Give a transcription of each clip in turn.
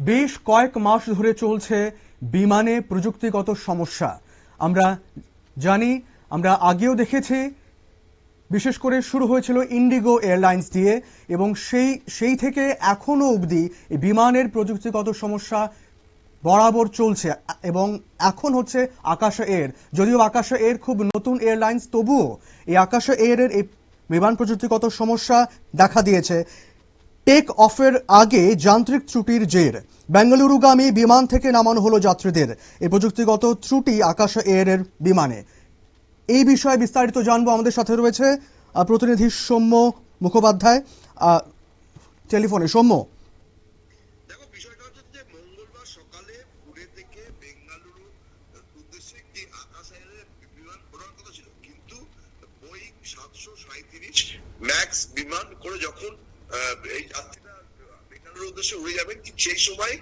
বেশ কয়েক মাস ধরে চলছে বিমানে প্রযুক্তিগত সমস্যা। আমরা জানি, আমরা আগেও দেখেছি, বিশেষ করে শুরু হয়েছিল ইন্ডিগো এয়ারলাইন্স দিয়ে, এবং সেই থেকে এখনো অবধি বিমানের প্রযুক্তিগত সমস্যা বরাবর চলছে। এবং এখন হচ্ছে আকাশা এয়ার, যদিও আকাশা এয়ার খুব নতুন এয়ারলাইন্স, তবুও এই আকাশা এয়ারের এই বিমান প্রযুক্তিগত সমস্যা দেখা দিয়েছে। টেক অফের আগে যান্ত্রিক ত্রুটির জের বেঙ্গালুরুগামী বিমান থেকে নামানো হলো যাত্রীদের। এই প্রযুক্তিগত ত্রুটি আকাশা এয়ারের বিমানে। এই বিষয়ে বিস্তারিত জানবো, আমাদের সাথে রয়েছে প্রতিনিধি সৌম্য মুখোপাধ্যায় টেলিফোনে। সৌম্য, দেখো, বিষয়টা হচ্ছে যে মঙ্গলবার সকালে পুনে থেকে বেঙ্গালুরু উদ্দেশ্যে একটি আকাশ এয়ারের বিমান ওড়ার কথা ছিল, কিন্তু বোয়িং 737 ম্যাক্স বিমান করে যখন এই যাত্রীরা বেঙ্গালুরু উদ্দেশ্যে উড়ে যাবেন, ঠিক সেই সময়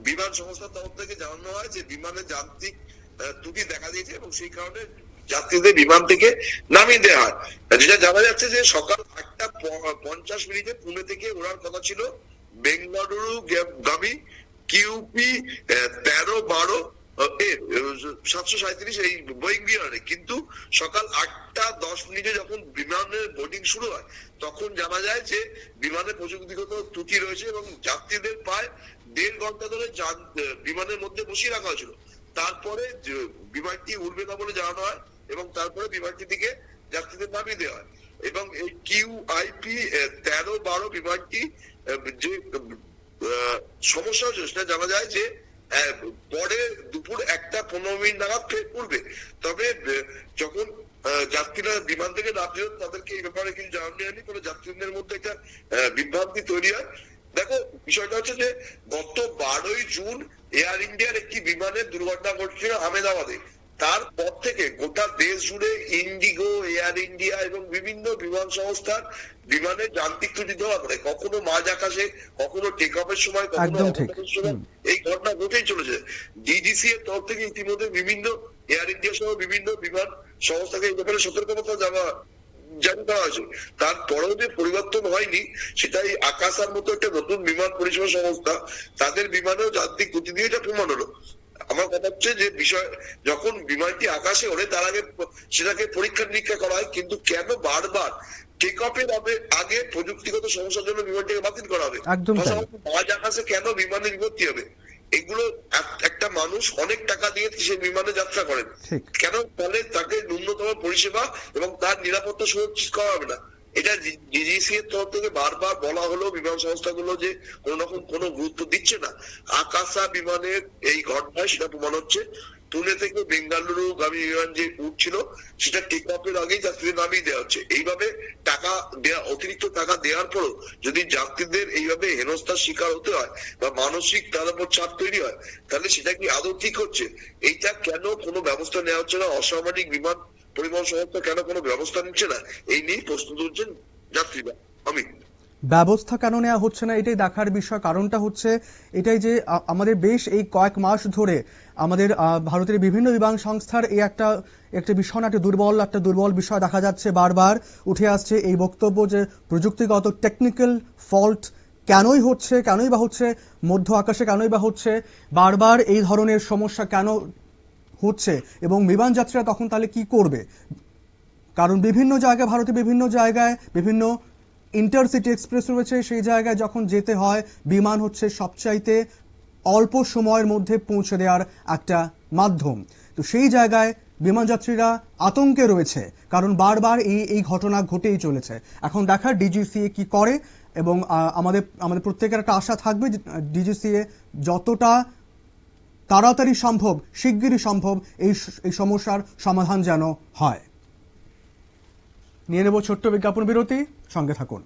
বিমান সংস্থার তরফ থেকে জানানো হয় যে বিমানের যান্ত্রিক ত্রুটি দেখা দিয়েছে এবং সেই কারণে যাত্রীদের বিমান থেকে নামিয়ে দেওয়া হয়। যেটা জানা যাচ্ছে যে সকাল 8:50 পুনে থেকে ওড়ার কথা ছিল বেঙ্গালুরু গামী কিউপি 13-12 737 এই বোয়িং বিমানে, কিন্তু সকাল 8:10 যখন বিমানের বোর্ডিং শুরু হয় তখন জানা যায় যে বিমানের প্রযুক্তিগত ত্রুটি রয়েছে এবং যাত্রীদের প্রায় 1.5 ঘন্টা ধরে বিমানের মধ্যে বসিয়ে রাখা হয়েছিল। তারপরে বিমানটি উড়বে না বলে জানানো হয় এবং তারপরে বিমানটি থেকে যাত্রীদের নামিয়ে দেওয়া হয়। এবং এই কিউআইপি 13-12 বিমানটি যে সমস্যা হচ্ছে সেটা জানা যায় যে পরে দুপুর 1:15 নাগাদ ফের উঠবে। তবে যখন যাত্রীরা বিমান থেকে নামছে তাদেরকে এই ব্যাপারে কিছু জানানো হয়নি, ফলে যাত্রীদের মধ্যে একটা বিভ্রান্তি তৈরি হয়। দেখো, বিষয়টা হচ্ছে যে গত 12ই জুন এয়ার ইন্ডিয়ার একটি বিমানের দুর্ঘটনা ঘটেছিল আহমেদাবাদে। তারপর থেকে গোটা দেশ জুড়ে ইন্ডিগো, এয়ার ইন্ডিয়া এবং বিভিন্ন বিমান সংস্থার বিমানের যান্ত্রিক ত্রুটি ধরা পড়ে, কখনো মাঝ আকাশে, কখনো টেক অফের সময়, কখনো অবতরণের সময় এই ঘটনা ঘটেই চলেছে। ডিজিসি এর তরফ থেকে ইতিমধ্যে বিভিন্ন এয়ার ইন্ডিয়া সহ বিভিন্ন বিমান সংস্থাকে এই ব্যাপারে সতর্কতা জারি করা হয়েছে। তারপরেও যে পরিবর্তন হয়নি, সেটাই আকাশার মতো একটা নতুন বিমান পরিষেবা সংস্থা, তাদের বিমানেও যান্ত্রিক ত্রুটি দিয়ে এটা প্রমাণ হলো। আমার কথা হচ্ছে যে বিষয়, যখন বিমানটি আকাশে ওড়ে তার আগে সেটাকে পরীক্ষা নিরীক্ষা করা হয়, কিন্তু কেন বারবার টেক অফের আগে প্রযুক্তিগত সমস্যার জন্য বিমানটিকে বাতিল করা হবে? মাঝ আকাশে কেন বিমানে বিপত্তি হবে? এগুলো একটা মানুষ অনেক টাকা দিয়ে সেই বিমানে যাত্রা করেন, কেন ফলে তাকে ন্যূনতম পরিষেবা এবং তার নিরাপত্তা সুনিশ্চিত করা হবে না? এটা ডিজিসি এর তরফ থেকে বারবার বলা হলো বিমান সংস্থাগুলো যে কোন রকম কোনো গুরুত্ব দিচ্ছে না। আকাশা বিমানের এই ঘটনায় সেটা প্রমাণ হচ্ছে। পুনে থেকে বেঙ্গালুরু গামী বিমান যে উঠছিল সেটা টেক অফের আগেই যাত্রীদের নামিয়ে দেওয়া হচ্ছে। এইভাবে টাকা দেওয়া, অতিরিক্ত টাকা দেওয়ার পরও যদি যাত্রীদের এইভাবে হেনস্থার শিকার হতে হয় বা মানসিক তার উপর চাপ তৈরি হয়, তাহলে সেটা কি আদৌ ঠিক হচ্ছে? এইটা কেন কোনো ব্যবস্থা নেওয়া হচ্ছে না? অসামরিক বিমান পরিবহন সংস্থা কেন কোনো ব্যবস্থা নিচ্ছে না? এই নিয়ে প্রশ্ন তুলছেন যাত্রীরা। ব্যবস্থা কেন নেওয়া হচ্ছে না এটাই দেখার বিষয়। কারণটা হচ্ছে এটাই যে আমাদের বেশ এই কয়েক মাস ধরে আমাদের ভারতের বিভিন্ন বিমান সংস্থার এই একটা ভীষণ একটা দুর্বল বিষয় দেখা যাচ্ছে। বারবার উঠে আসছে এই বক্তব্য যে প্রযুক্তিগত টেকনিক্যাল ফল্ট কেনই বা হচ্ছে, মধ্য আকাশে কেনই বা হচ্ছে, বারবার এই ধরনের সমস্যা কেন হচ্ছে এবং বিমান যাত্রীরা তখন তাহলে কি করবে? কারণ বিভিন্ন জায়গায়, ভারতে বিভিন্ন জায়গায় বিভিন্ন ইন্টারসিটি এক্সপ্রেস রয়েছে, সেই জায়গায় যখন যেতে হয় বিমান হচ্ছে সবচাইতে অল্প সময়ের মধ্যে পৌঁছে দেওয়ার একটা মাধ্যম। তো সেই জায়গায় বিমান যাত্রীরা আতঙ্কে রয়েছে, কারণ বারবার এই ঘটনা ঘটেই চলেছে। এখন দেখার ডিজিসিএ কি করে, এবং আমাদের প্রত্যেকের একটা আশা থাকবে ডিজিসিএ যতটা তাড়াতাড়ি সম্ভব, শিগগিরই সম্ভব এই সমস্যার সমাধান যেন হয়। নিয়ে নেব ছোট্ট বিজ্ঞাপন বিরতি, সঙ্গে থাকুন।